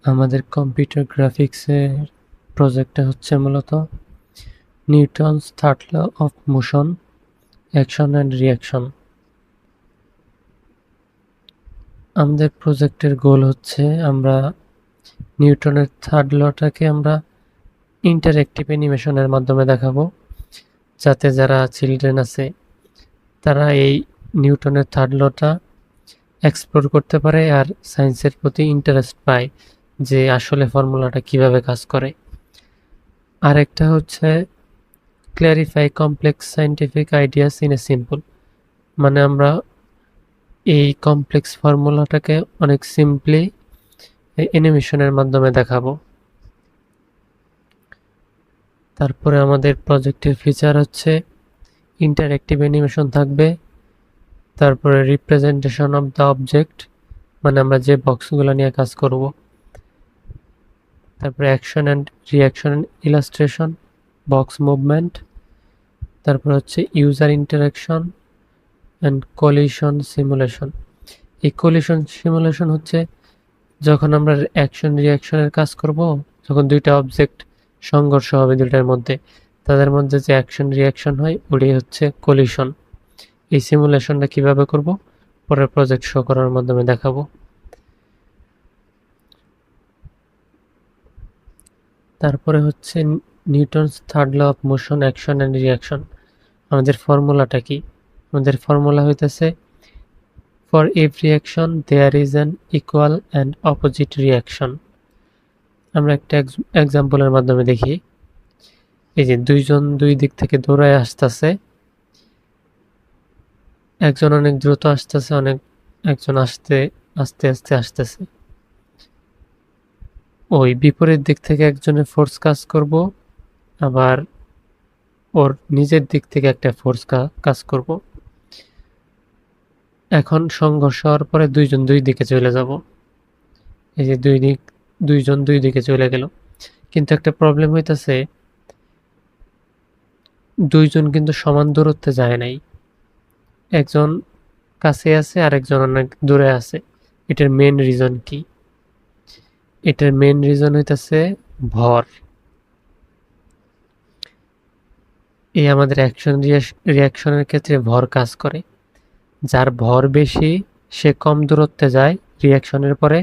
আমাদের কম্পিউটার গ্রাফিক্সের প্রজেক্টটা হচ্ছে মূলত Newton's third law of motion, action and reaction. আমাদের প্রজেক্টের গোল হচ্ছে আমরা নিউটনের থার্ড লটাকে আমরা ইন্টারঅ্যাক্টিভ অ্যানিমেশনের মাধ্যমে দেখাবো, যাতে যারা চিলড্রেন আছে তারা এই নিউটনের থার্ড লটা এক্সপ্লোর করতে পারে আর সায়েন্সের প্রতি ইন্টারেস্ট পায় যে আসলে ফর্মুলাটা কিভাবে কাজ করে। আরেকটা হচ্ছে clarify complex scientific ideas in a simple, মানে আমরা এই কমপ্লেক্স ফর্মুলাটাকে অনেক সিম্পলি অ্যানিমেশনের মাধ্যমে দেখাবো। তারপরে আমাদের প্রজেক্টের ফিচার হচ্ছে ইন্টারঅ্যাক্টিভ অ্যানিমেশন থাকবে, তারপরে রিপ্রেজেন্টেশন অফ দ্য অবজেক্ট, মানে আমরা যে বক্সগুলো নিয়ে কাজ করব, তারপরে action and reaction illustration, box movement, তারপর হচ্ছে user interaction and collision simulation. এই কলিশন সিমুলেশন হচ্ছে যখন আমরা অ্যাকশন রিয়াকশনের কাজ করব, যখন দুইটা অবজেক্ট সংঘর্ষ হবে দুইটার মধ্যে, তাদের মধ্যে যে অ্যাকশন রিয়াকশন হয় ওটাই হচ্ছে কলিশন। এই সিমুলেশনটা কিভাবে করব পরের প্রজেক্ট শো করার মাধ্যমে দেখাবো। তারপরে হচ্ছে Newton's third law of motion, action and reaction. আমাদের ফর্মুলাটা কি? আমাদের ফর্মুলা হইতেছে for every action there is an equal and opposite reaction. আমরা একটা এক্সাম্পলের মাধ্যমে দেখি। এই যে দুইজন দুই দিক থেকে দৌড়ায় আসতেছে, একজন অনেক দ্রুত আসতেছে, একজন আস্তে আস্তে আস্তে আসতেছে। ওই বিপরীত দিক থেকে একজনের ফোর্স কাজ করব, আবার ওর নিজের দিক থেকে একটা ফোর্স কাজ করব। এখন সংঘর্ষ হওয়ার পরে দুইজন দুই দিকে চলে যাব। এই যে দুইজন দুই দিকে চলে গেল, কিন্তু একটা প্রবলেম হইতেছে, দুইজন কিন্তু সমান দূরত্বে যায় নাই। একজন কাছে আছে আর একজন অনেক দূরে আছে। এটার মেন রিজন কি? এটার মেন রিজন হইতেছে ভর। এই আমাদের অ্যাকশন রিয়াকশনের ক্ষেত্রে ভর কাজ করে। যার ভর বেশি সে কম দূরত্বে যায় রিয়াকশনের পরে,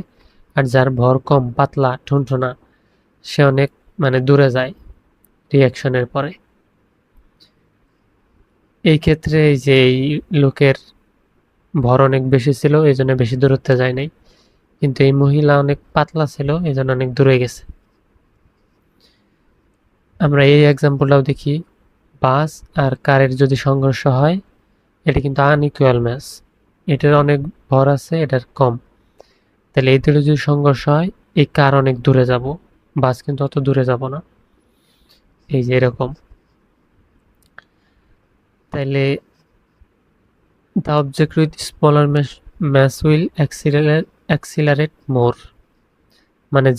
আর যার ভর কম, পাতলা ঠুনঠুনা, সে অনেক দূরে যায় রিয়াকশনের পরে। এই ক্ষেত্রে এই যে এই লোকের ভর অনেক বেশি ছিল, এই জন্য বেশি দূরত্বে যায় নাই, কিন্তু এই মহিলা অনেক পাতলা ছিল, এই জন্য অনেক দূরে গেছে। আমরা এই এক্সাম্পলটাও দেখি। বাস আর কারের যদি সংঘর্ষ হয়, এটা কিন্তু আনইকুয়াল ম্যাচ। এটার অনেক ভর আছে, এটার কম। তাহলে এই দুটো যদি সংঘর্ষ হয়, এই কার অনেক দূরে যাব, বাস কিন্তু অত দূরে যাব না। এই যে এরকম। তাইলে the object with smaller mass will accelerate more, মানে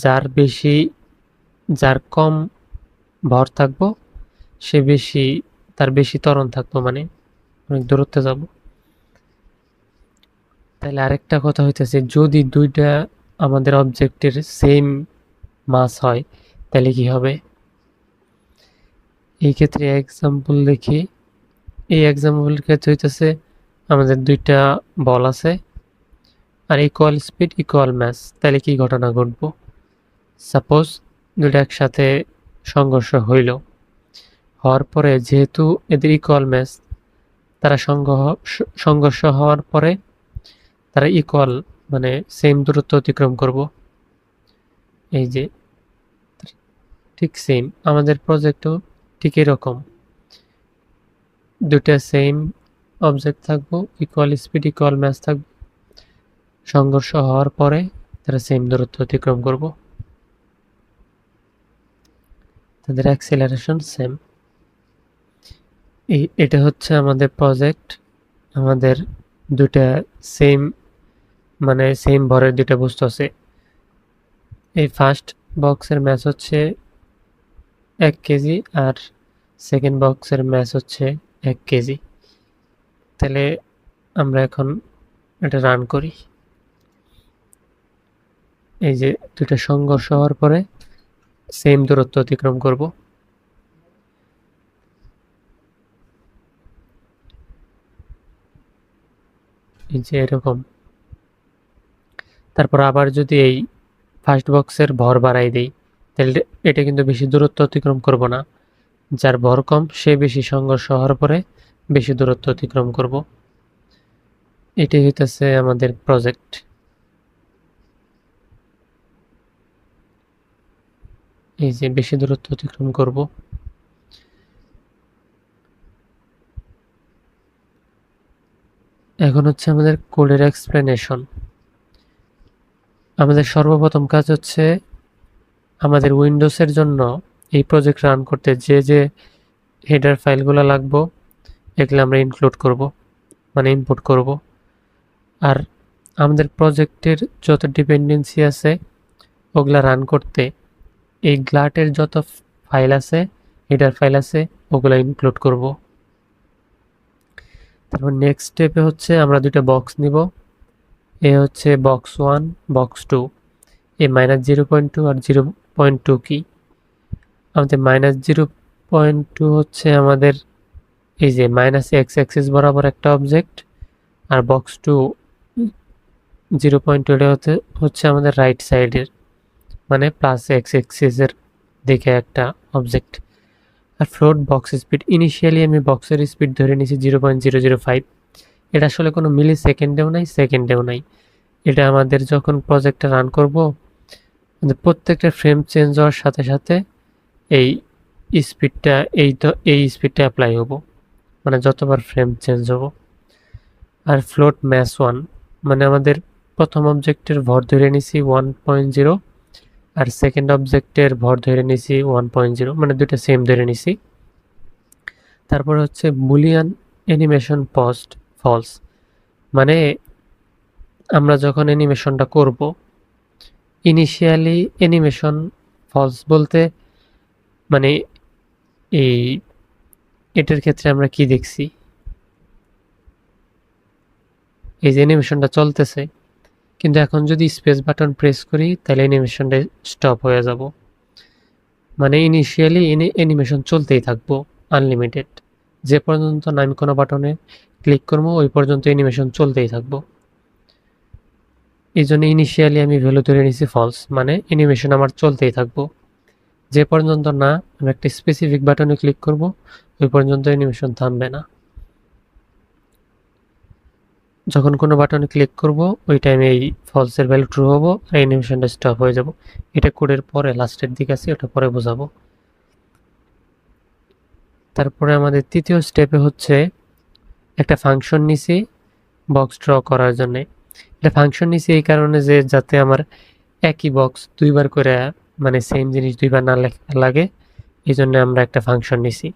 যার কম ভর থাকবো সে তার বেশি ত্বরণ থাকবো, মানে অনেক দূরত্বে যাব। তাহলে আরেকটা কথা হইতেছে, যদি দুইটা আমাদের অবজেক্টের সেম মাস হয় তাহলে কি হবে? এই ক্ষেত্রে এক্সাম্পল দেখি। এই এক্সাম্পলের ক্ষেত্রে হইতেছে আমাদের দুইটা বল আছে আর ইকুয়াল স্পিড ইকুয়াল ম্যাস, তাহলে কি ঘটনা ঘটবো? সাপোজ দুইটা একসাথে সংঘর্ষ হওয়ার পরে যেহেতু এদের ইকুয়াল ম্যাস, তারা সংঘর্ষ হওয়ার পরে তারা ইকুয়াল, মানে সেম দূরত্ব অতিক্রম করব। এই যে ঠিক সেম আমাদের প্রজেক্টও ঠিক এরকম, দুটা সেম অবজেক্ট থাকবো, ইকুয়াল স্পিড ইকুয়াল ম্যাস থাকবে, সংঘর্ষ হওয়ার পরে তারা সেম দূরত্ব অতিক্রম করব, তাদের অ্যাক্সিলারেশন সেম। এটা হচ্ছে আমাদের প্রজেক্ট। আমাদের দুটা সেম, মানে সেম ভরের দুটা বস্তু আছে। এই ফার্স্ট বক্সের ম্যাস হচ্ছে 1 কেজি আর সেকেন্ড বক্সের ম্যাস হচ্ছে 1 কেজি। তাহলে আমরা এখন এটা রান করি। এই যে দুইটা সংঘর্ষ হওয়ার পরে সেম দূরত্ব অতিক্রম করব। এই যে এরকম। তারপর আবার যদি এই ফার্স্ট বক্সের ভর বাড়াই দেই, তাহলে এটা কিন্তু বেশি দূরত্ব অতিক্রম করব না। যার ভর কম সে বেশি সংঘর্ষ হওয়ার পরে বেশি দূরত্ব অতিক্রম করব। এটাই হইতেছে আমাদের প্রজেক্ট। এই যে বেশি দূরত্ব অতিক্রম করব। এখন হচ্ছে আমাদের কোডের এক্সপ্লেনেশন। আমাদের সর্বপ্রথম কাজ হচ্ছে আমাদের উইন্ডোজের জন্য এই প্রজেক্ট রান করতে যে যে হেডার ফাইলগুলো লাগবো এগুলো আমরা ইনক্লুড করব, মানে ইনপুট করব। আর আমাদের প্রজেক্টের যত ডিপেন্ডেন্সি আছে ওগুলা রান করতে এই গ্লাটের যত ফাইল আছে, হেডার ফাইল আছে, ওগুলো ইনক্লুড করব। তারপর নেক্সট স্টেপে হচ্ছে আমরা দুইটা বক্স নিব। এ হচ্ছে বক্স 1, বক্স 2। এই -0.2 আর 0.2 কি? আমাদের -0.2 হচ্ছে আমাদের এই যে -x অ্যাক্সিস বরাবর একটা অবজেক্ট, আর বক্স 2 0.2 এটা হচ্ছে আমাদের রাইট সাইডের, মানে +x অ্যাক্সিসের দিকে একটা অবজেক্ট। আর ফ্লোট বক্স স্পিড, ইনিশিয়ালি আমি বক্সের স্পিড ধরে নিয়েছি 0.005। এটা আসলে কোনো মিলি সেকেন্ডেও নাই, সেকেন্ডেও নাই। এটা আমাদের যখন প্রজেক্টটা রান করব প্রত্যেকটা ফ্রেম চেঞ্জ হওয়ার সাথে সাথে এই স্পিডটা এই স্পিডটা অ্যাপ্লাই হবো, মানে যতবার ফ্রেম চেঞ্জ হবো। আর ফ্লোট ম্যাস 1, মানে আমাদের প্রথম অবজেক্টের ভর ধরে নিছি 1.0 আর সেকেন্ড অবজেক্টের ভর ধরে নিছি 1.0, মানে দুটো সেম ধরে নিছি। তারপর হচ্ছে বুলিয়ান অ্যানিমেশন পজড ফলস, মানে আমরা যখন অ্যানিমেশনটা করব ইনিশিয়ালি অ্যানিমেশন ফলস বলতে মানে এটার ক্ষেত্রে আমরা কি দেখছি, এই যে অ্যানিমেশনটা চলতেছে কিন্তু এখন যদি স্পেস বাটন প্রেস করি তাহলে অ্যানিমেশনটা স্টপ হয়ে যাব। মানে ইনিশিয়ালি অ্যানিমেশন চলতেই থাকবো আনলিমিটেড, যে পর্যন্ত না আমি কোনো বাটনে ক্লিক করবো ওই পর্যন্ত অ্যানিমেশন চলতেই থাকবো। এই জন্য ইনিশিয়ালি আমি ভ্যালু ধরে নিছি ফলস, মানে অ্যানিমেশন আমার চলতেই থাকবো যে পর্যন্ত না আমি একটা স্পেসিফিক বাটনে ক্লিক করব ওই পর্যন্ত অ্যানিমেশন থামবে না। যখন কোনো বাটনে ক্লিক করব ওই টাইমে এই ফলসের ভ্যালু ট্রু হবো আর অ্যানিমেশনটা স্টপ হয়ে যাব। এটা কোডের পরে লাস্টের দিকে আছে, ওটা পরে বোঝাবো। তারপরে আমাদের তৃতীয় স্টেপে হচ্ছে একটা ফাংশন নিছি বক্স ড্র করার জন্য। এটা ফাংশন নিছি এই কারণে যে যাতে আমার একই বক্স দুইবার করে, মানে সেম জিনিস দুইবার না লাগে, এই জন্য আমরা একটা ফাংশন নিছি।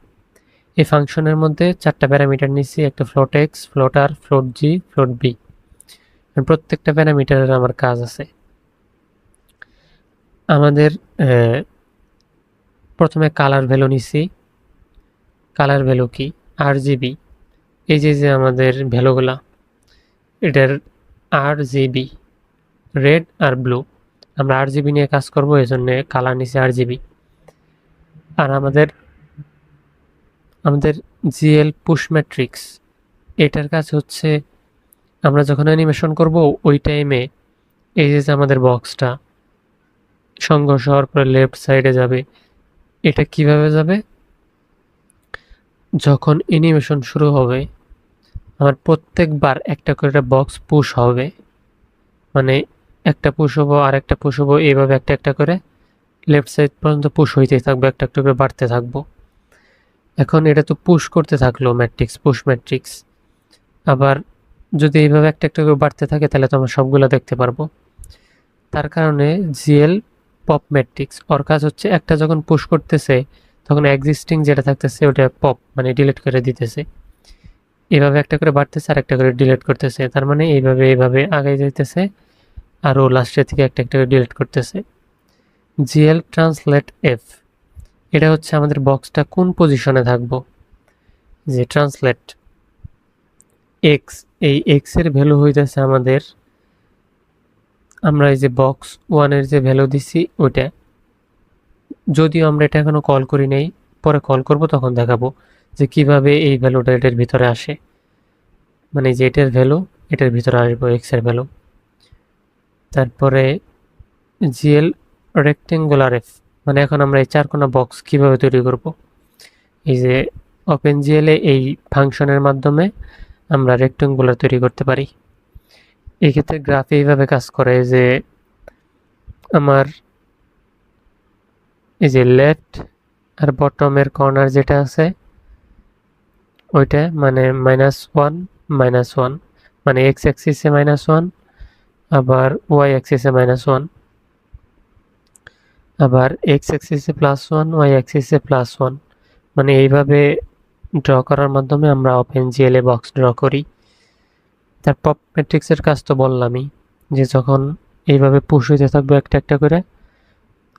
এই ফাংশনের মধ্যে 4টা প্যারামিটার নিছি, একটা ফ্লোট এক্স, ফ্লোট আর, ফ্লোট জি, ফ্লোট বি। প্রত্যেকটা প্যারামিটারের আমার কাজ আছে। আমাদের প্রথমে কালার ভ্যালু নিছি। কালার ভ্যালু কি? RGB। এই যে আমাদের ভ্যালুগুলা, এটার RGB, রেড আর ব্লু। আমরা RGB নিয়ে কাজ করব, এই জন্য কালার নিছি RGB। আর আমাদের GL পুশ ম্যাট্রিক্স, এটার কাজ হচ্ছে আমরা যখন অ্যানিমেশন করব ওই টাইমে এই যে আমাদের বক্সটা সংঘর্ষ হওয়ার পরে লেফট সাইডে যাবে, এটা কিভাবে যাবে? যখন অ্যানিমেশন শুরু হবে আমার প্রত্যেকবার একটা করে বক্স পুশ হবে, মানে একটা পুশ হবো আর একটা পুশ হবো, এইভাবে একটা একটা করে লেফট সাইড পর্যন্ত পুশ হইতেই থাকবে, একটা একটা করে বাড়তে থাকবো। এখন এটা তো পুশ করতে থাকলো ম্যাট্রিক্স, পুশ ম্যাট্রিক্স। আবার যদি এইভাবে একটা একটা করে বাড়তে থাকে তাহলে তো আমরা সবগুলো দেখতে পারবো। তার কারণে জিএল পপ ম্যাট্রিক্স, ওর কাজ হচ্ছে একটা যখন পুশ করতেছে তখন এক্সিস্টিং যেটা থাকতেছে ওটা পপ, মানে ডিলিট করে দিতেছে। এইভাবে একটা করে বাড়তেছে আর একটা করে ডিলিট করতেছে, তার মানে এইভাবে আগাই যাইতেছে আর ও লাস্টের থেকে একটা একটা করে ডিলিট করতেছে। জিএল ট্রান্সলেট এফ, এটা হচ্ছে আমাদের বক্সটা কোন পজিশনে থাকবো, যে ট্রান্সলেট এক্স, এই এক্স এর ভ্যালু হইতেছে আমাদের আমরা এই যে বক্স 1 এর যে ভ্যালু দিছি ওইটা, যদিও আমরা এটা এখনো কল করি নাই, পরে কল করব তখন দেখাবো যে কিভাবে এই ভ্যালুটা এটার ভিতরে আসে, মানে যে এটার ভ্যালু এটার ভিতরে আসবে এক্স এর ভ্যালু। তারপরে জিএল রেক্টেঙ্গুলার এফ, মানে এখন আমরা এই চারকোনা বক্স কিভাবে তৈরি করব। এই যে ওপেন জিএল এ এই ফাংশনের মাধ্যমে আমরা রেক্টেঙ্গুলার তৈরি করতে পারি। এই ক্ষেত্রে গ্রাফ এইভাবে কাজ করে যে আমার এই যে লেফট আর বটমের কর্নার যেটা আছে ওইটা মানে -1 -1, মানে এক্স অ্যাক্সিসে -1, আবার ওয়াই অ্যাক্সিসে -1, আবার এক্স অ্যাক্সিসে +1, ওয়াই অ্যাক্সিসে +1, মানে এইভাবে ড্র করার মাধ্যমে আমরা ওপেন জিএল এ বক্স ড্র করি। তার পপ ম্যাট্রিক্সের কাজ তো বললামই, যে যখন এইভাবে পুশ হইতে থাকবো একটা একটা করে,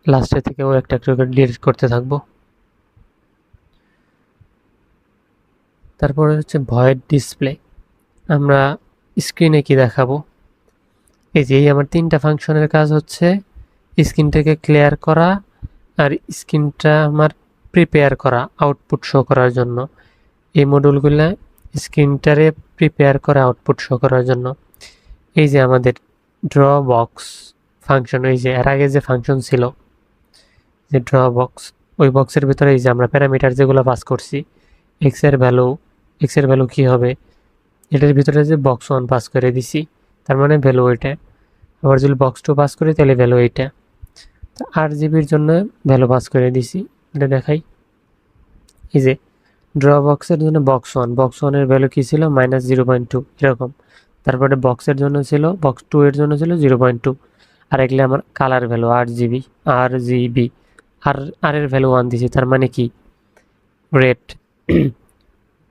লাস্টে থেকে ও একটা একটা করে ডিলিট করতে থাকবো। তারপরে হচ্ছে ভয়েড ডিসপ্লে, আমরা স্ক্রিনে কি দেখাবো। এই যে আমার তিনটা ফাংশনের কাজ হচ্ছে স্ক্রিনটাকে ক্লিয়ার করা, আর স্ক্রিনটা আমার প্রিপেয়ার করা আউটপুট শো করার জন্য। এই মডিউলগুলো স্ক্রিনটারে প্রিপেয়ার করে আউটপুট শো করার জন্য। এই যে আমাদের ড্র বক্স ফাংশন, এই যে এর আগে যে ফাংশন ছিল যে ড্র বক্স, ওই বক্সের ভিতরে এই যে আমরা প্যারামিটার যেগুলো পাস করছি, এক্স এর ভ্যালু কি হবে, এটার ভিতরে যে বক্স 1 পাস করে দিছি, তার মানে ভ্যালু ওইটা। আবার যদি বক্স 2 পাস করি তাহলে ভ্যালু এইটা। আর জিবির জন্য ভ্যালু পাস করে দিছি, এটা দেখাই। এই যে ড্র বক্সের জন্য বক্স 1 এর ভ্যালু কি ছিল -0.2 এরকম। তারপরে বক্সের জন্য ছিল, বক্স 2 এর জন্য ছিল 0.2। আর এগুলো আমার কালার ভ্যালু আর জিবি। আর এর ভ্যালু 1 দিছি, তার মানে কি রেড।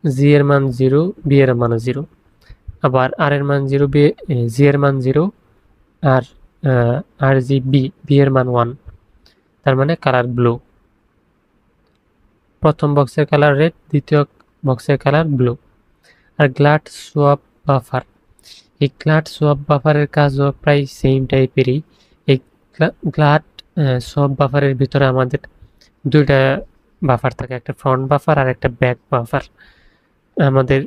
জি এর মান 0, বি এর মান 0। আবার আর এর মান 0, জি এর মান 0, আর আর জি বি এর মান 1, তার মানে কালার ব্লু। প্রথম বক্সের কালার রেড, দ্বিতীয় বক্সের কালার ব্লু। আর গ্লাড সোয়াপ বাফার, এই গ্লাড সোয়াপ বাফারের কাজও প্রায় সেম টাইপেরই। এই গ্লাড সোয়াপ বাফারের ভিতরে আমাদের দুইটা বাফার থাকে, একটা ফ্রন্ট বাফার আর একটা ব্যাক বাফার। আমাদের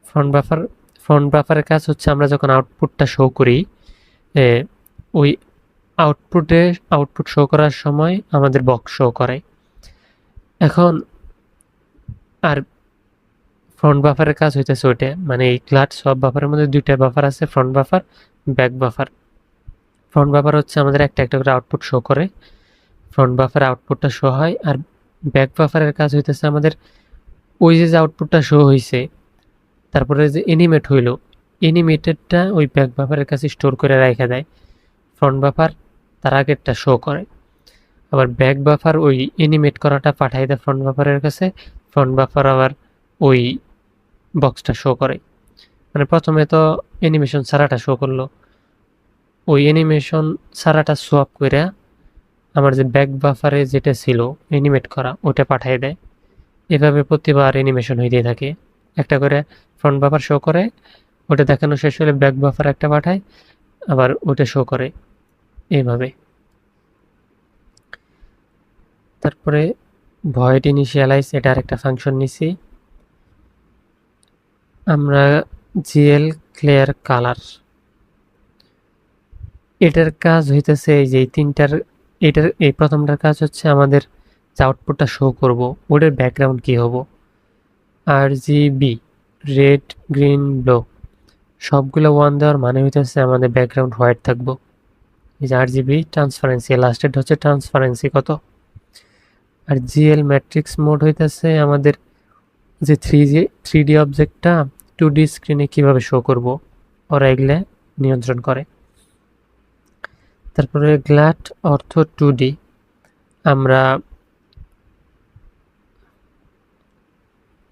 ফ্রন্ট বাফার ফ্রন্ট বাফারের কাজ হচ্ছে আমরা যখন আউটপুটটা শো করি, ওই আউটপুট শো করার সময় আমাদের বক্স শো করে। এখন আর ফ্রন্ট বাফারের কাজ হইতেছে ওইটা, মানে এই গ্লাড সব বাফারের মধ্যে দুইটা বাফার আছে, front buffer, back buffer. Front buffer হচ্ছে আমাদের একটা একটা করে আউটপুট শো করে, ফ্রন্ট বাফার আউটপুটটা শো হয়। আর ব্যাক বাফারের কাজ হইতেছে আমাদের ওই যে আউটপুটটা শো হয়েছে, তারপরে যে এনিমেট হইলো, এনিমেটেডটা ওই ব্যাক বাফারের কাছে স্টোর করে রাখা দেয়। ফ্রন্ট বাফার তার আগেরটা শো করে, আবার ব্যাক বাফার ওই এনিমেট করাটা পাঠাই দেয় ফ্রন্ট বাফারের কাছে। ফ্রন্ট বাফার আবার ওই বক্সটা শো করে, মানে প্রথমে তো অ্যানিমেশন ছাড়াটা শো করলো, ওই অ্যানিমেশন ছাড়াটা সোয়াপ করে আমার যে ব্যাক বাফারে যেটা ছিল অ্যানিমেট করা ওটা পাঠিয়ে দেয়। এভাবে প্রতিবার অ্যানিমেশন হইতে থাকে, একটা করে ফ্রন্ট বাফার শো করে, ওটা দেখানো শেষ হলে ব্যাক বাফার একটা পাঠায়, আবার ওটা শো করে এইভাবে। তারপরে ভয়েড ইনিশিয়ালাইজ, এটা আরেকটা ফাংশন নিছি আমরা। জিএল ক্লিয়ার কালার, এটার কাজ হইতেছে এই যে এই প্রথমটার কাজ হচ্ছে আমাদের যে আউটপুটটা শো করব ওটার ব্যাকগ্রাউন্ড কি হবো। RGB রেড, গ্রিন, ব্লু সবগুলো 1 দেওয়ার মানে হইতেছে আমাদের ব্যাকগ্রাউন্ড হোয়াইট থাকবো। এই যে RGB ট্রান্সপারেন্সি, লাস্টেড হচ্ছে ট্রান্সপারেন্সি কত। আর জিএল ম্যাট্রিক্স মোড হইতেছে আমাদের যে 3D অবজেক্টটা 2D স্ক্রিনে কিভাবে শো করব, ওরা এগুলা নিয়ন্ত্রণ করে। তারপরে গ্লাড অর্থ 2D, আমরা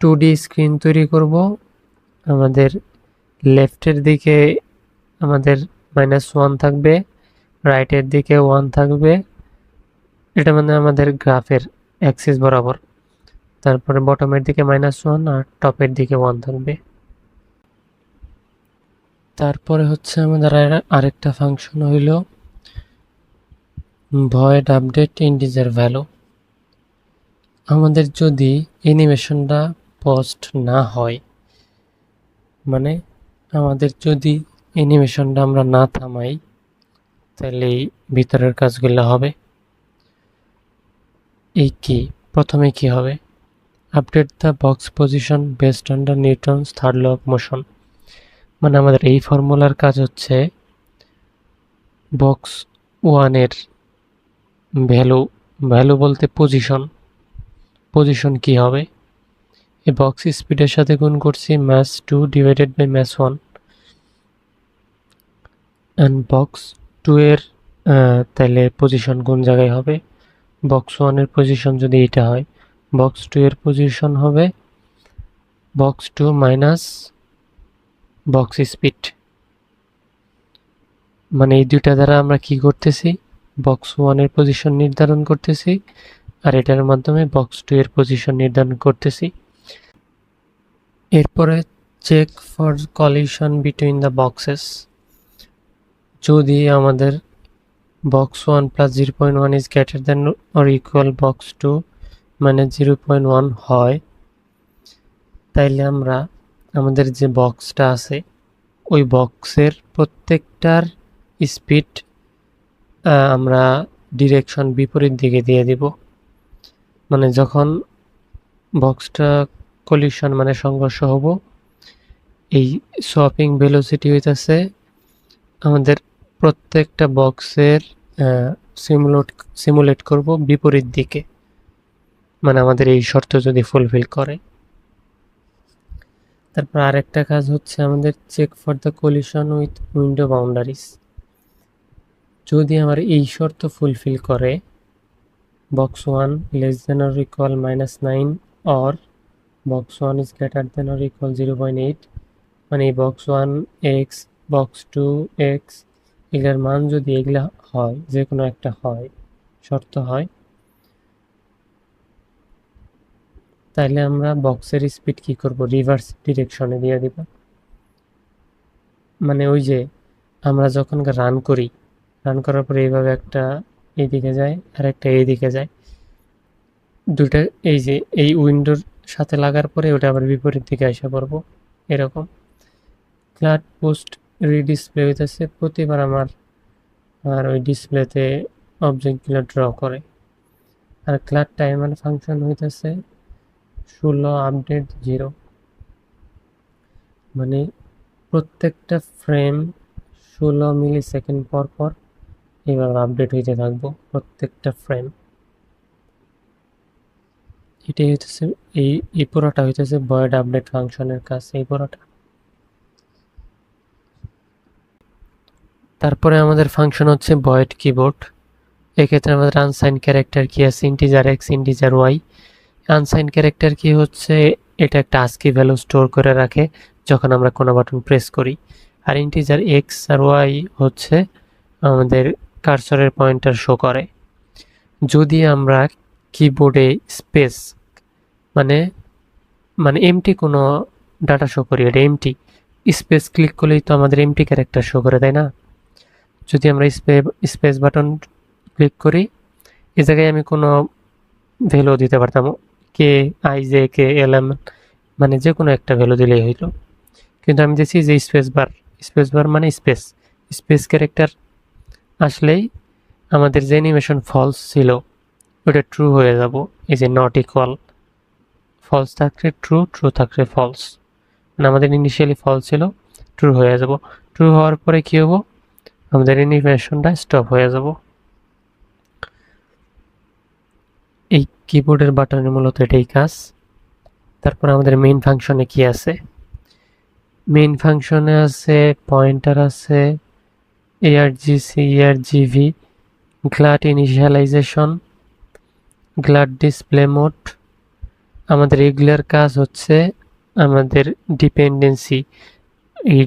2D স্ক্রিন তৈরি করব। আমাদের লেফটের দিকে আমাদের -1 থাকবে, রাইটের দিকে 1 থাকবে, এটা মানে আমাদের গ্রাফের অ্যাক্সিস বরাবর। তারপরে বটমের দিকে -1 আর টপের দিকে 1 থাকবে। তারপরে হচ্ছে আমাদের আরেকটা ফাংশন হইল ভয়েড আপডেট ইন্টিজার ভ্যালু। আমাদের যদি অ্যানিমেশনটা পোস্ট না হয়, মানে আমাদের যদি অ্যানিমেশনটা আমরা না থামাই, তাহলে এই ভিতরের কাজগুলো হবে। এই কি প্রথমে কি হবে, update the box position based on the Newton's third law of motion. মানে আমাদের এই ফর্মুলার কাজ হচ্ছে বক্স ওয়ানের ভ্যালু বলতে পজিশন কি হবে, এই বক্স স্পিডের সাথে গুণ করছি mass 2 divided by mass 1, and box 2 এর তাহলে পজিশন কোন জায়গায় হবে, বক্স 1 এর পজিশন যদি এটা হয়, বক্স 2 এর পজিশন হবে বক্স 2 মাইনাস বক্স স্পিড। মানে এই দুইটা দ্বারা আমরা কি করতেছি, বক্স 1 এর পজিশন নির্ধারণ করতেছি, আর এটার মাধ্যমে বক্স 2 এর পজিশন নির্ধারণ করতেছি। এরপরে check for collision between the boxes. যদি আমাদের box 1 plus 0.1 is greater than or equal box 2 মানে 0.1 হয়, তাইলে আমরা আমাদের যে বক্সটা আছে ওই বক্সের প্রত্যেকটার স্পিড আমরা ডিরেকশন বিপরীত দিকে দিয়ে দিব। মানে যখন বক্সটা কলিশন মানে সংঘর্ষ হব, এই সোয়াপিং ভেলোসিটি হইতাছে আমাদের প্রত্যেকটা বক্সের সিমুলেট করব বিপরীত দিকে, মানে আমাদের এই শর্ত যদি ফুলফিল করে। তারপর আরেকটা কাজ হচ্ছে আমাদের check for the collision with window boundaries. যদি আমার এই শর্ত ফুলফিল করে box 1 less than or equal -9 or box 1 is greater than or equal 0.8, মানে এই বক্স 1 এক্স, বক্স 2 এক্স, এগুলার মান যদি এগুলা হয়, যে কোনো একটা হয়, শর্ত হয়, তাহলে আমরা বক্সের স্পিড কি করব, রিভার্স ডিরেকশনে দিয়ে দিব। মানে ওই যে আমরা যখন রান করি, রান করার পরে এইভাবে একটা এইদিকে যায় আর একটা এইদিকে যায়, দুইটা এই যে এই উইন্ডোর সাথে লাগার পরে ওটা আবার বিপরীত দিকে এসে পড়বো এরকম। ক্লাড পোস্ট রিডিসপ্লে হইতেছে প্রতিবার আমার আর ওই ডিসপ্লেতে অবজেক্টগুলো ড্র করে। আর ক্লাড টাইমার ফাংশন হইতেছে 16 আপডেট 0, মানে প্রত্যেকটা ফ্রেম 16 মিলি সেকেন্ড পর পর এইভাবে আপডেট হইতে থাকবো প্রত্যেকটা ফ্রেম। এটাই হইতেছে এই পুরোটা হইতেছে ভয়েড আপডেট ফাংশনের কাজ, এই পুরোটা। তারপরে আমাদের ফাংশন হচ্ছে ভয়েড কিবোর্ড। এক্ষেত্রে আমাদের আনসাইন ক্যারেক্টার কি আছে, integer X, integer Y. Unsigned character কি হচ্ছে, এটা একটা আস্কি ভ্যালু স্টোর করে রাখে যখন আমরা কোনো বাটন প্রেস করি। আর ইন্টিজার এক্স আর ওয়াই হচ্ছে আমাদের কার্সরের পয়েন্টার শো করে। যদি আমরা কিবোর্ডে স্পেস মানে মানে এমটি কোনো ডাটা শো করি, এটা এমটি, স্পেস ক্লিক করলেই তো আমাদের এমটি ক্যারেক্টার শো করে, তাই না? যদি আমরা স্পেস বাটন ক্লিক করি, এ জায়গায় আমি কোনো ভ্যালু দিতে পারতাম, K I J K L M, মানে যে কোনো একটা ভ্যালু দিলেই হইল। কিন্তু আমি দিচ্ছি যে স্পেস বার মানে স্পেস ক্যারেক্টার আসলেই আমাদের যে অ্যানিমেশন ফলস ছিল ওটা ট্রু হয়ে যাব। এই যে নট ইকুয়াল, ফলস থাকলে ট্রু, ট্রু থাকলে ফলস, মানে আমাদের ইনিশিয়ালি ফলস ছিল, ট্রু হয়ে যাব। ট্রু হওয়ার পরে কি হবো, আমাদের অ্যানিমেশনটা স্টপ হয়ে যাব। এই কিবোর্ডের বাটনের মূলত এটাই কাজ। তারপর আমাদের মেইন ফাংশনে কি আছে, মেইন ফাংশনে আছে পয়েন্টার আছে, ARGC, ARGV, GLUT initialisation, GLUT display mode. আমাদের এগুলার কাজ হচ্ছে আমাদের ডিপেন্ডেন্সি, এই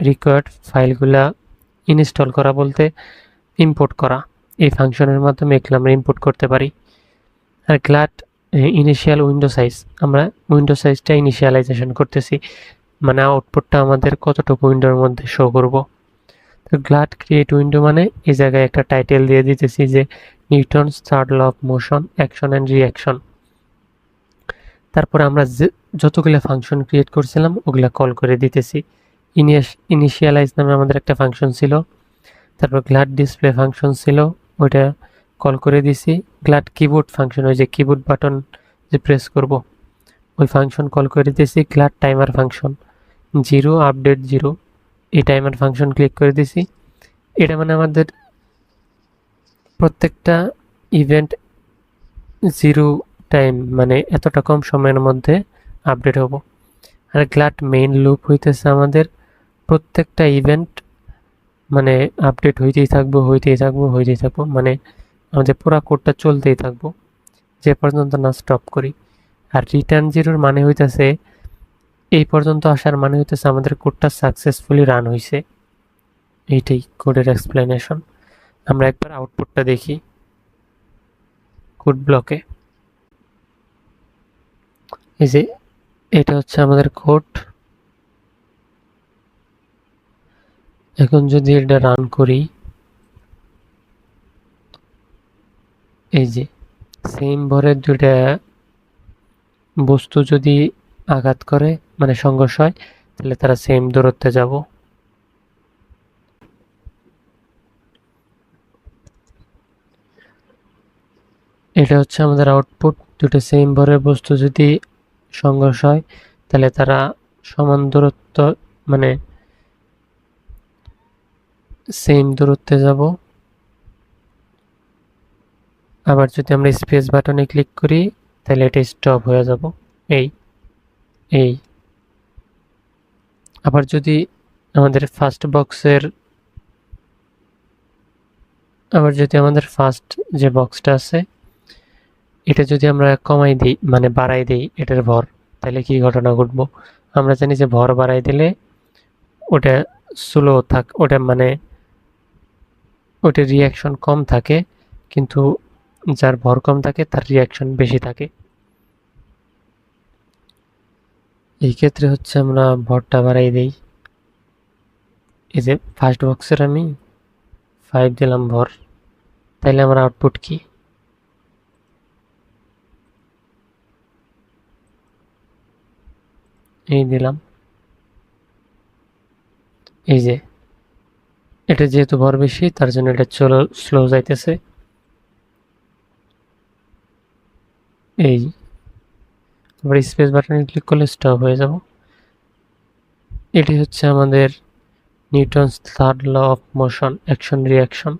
রিকোয়ার্ড ফাইলগুলা ইনস্টল করা বলতে ইম্পোর্ট করা। এই ফাংশনের মাধ্যমে এগুলো আমরা ইম্পোর্ট করতে পারি। আর গ্লাড ইনিশিয়াল উইন্ডো সাইজ, আমরা উইন্ডো সাইজটা ইনিশিয়ালাইজেশন করতেছি। মানে আউটপুটটা আমাদের কতটুকু উইন্ডোর মধ্যে শো করব। তো গ্লাড ক্রিয়েট উইন্ডো মানে এই জায়গায় একটা টাইটেল দিয়ে দিতেছি যে Newton's third law of motion action and reaction. তারপরে আমরা যতগুলো ফাংশন ক্রিয়েট করছিলাম ওগুলা কল করে দিতেছি। ইনিশিয়ালাইজ নামে আমাদের একটা ফাংশন ছিল, তারপর গ্লাড ডিসপ্লে ফাংশন ছিল, ওইটা কল করে দিছি। গ্লাড কিবোর্ড ফাংশন, ওই যে কিবোর্ড বাটন যে প্রেস করব ওই ফাংশন কল করে দিয়েছি। গ্লাড টাইমার ফাংশন 0 আপডেট 0, এই টাইমার ফাংশন ক্লিক করে দিছি। এটা মানে আমাদের প্রত্যেকটা ইভেন্ট 0 টাইম মানে এতটা কম সময়ের মধ্যে আপডেট হব। আর গ্লাড মেইন লুপ হইতেছে আমাদের প্রত্যেকটা ইভেন্ট মানে আপডেট হইতেই থাকবো, মানে আমাদের পুরো কোডটা চলতেই থাকবো যে পর্যন্ত না স্টপ করি। আর রিটার্ন 0 মানে হইতেছে এই পর্যন্ত আসার মানে হইতেছে আমাদের কোডটা সাকসেসফুলি রান হয়েছে। এইটাই কোডের এক্সপ্লেনেশন। আমরা একবার আউটপুটটা দেখি কোড ব্লকে। এই যে এটা হচ্ছে আমাদের কোড। এখন যদি এটা রান করি, এই যে সেম ভরের দুইটা বস্তু যদি আঘাত করে মানে সংঘর্ষ হয় তাহলে তারা সেম দূরত্বে যাব। এটা হচ্ছে আমাদের আউটপুট। দুটো সেম ভরের বস্তু যদি সংঘর্ষ হয় তাহলে তারা সমান দূরত্ব মানে সেম দূরত্বে যাব। আবার যদি আমরা স্পেস বাটনে ক্লিক করি তাহলে এটা স্টপ হয়ে যাব। এই এই আবার যদি আমাদের ফার্স্ট যে বক্সটা আছে এটা যদি আমরা কমাই দিই মানে বাড়াই দিই এটার ভর, তাহলে কি ঘটনা ঘটবো? আমরা জানি যে ভর বাড়াই দিলে ওটা স্লো ওটা মানে ওটার রিয়াকশন কম থাকে, কিন্তু যার ভর কম থাকে তার রিয়াকশন বেশি থাকে। এই ক্ষেত্রে হচ্ছে আমরা ভরটা বাড়াই দিই। এই যে ফার্স্ট বক্সের আমি 5 দিলাম ভর, তাইলে আমার আউটপুট কি? এই দিলাম, এই যে এটা যেহেতু ভর বেশি তার জন্য এটা স্লো যাইতেছে। এই আবার স্পেস বাটনে ক্লিক করলে স্টপ হয়ে যাব। এটি হচ্ছে আমাদের Newton's third law of motion action reaction.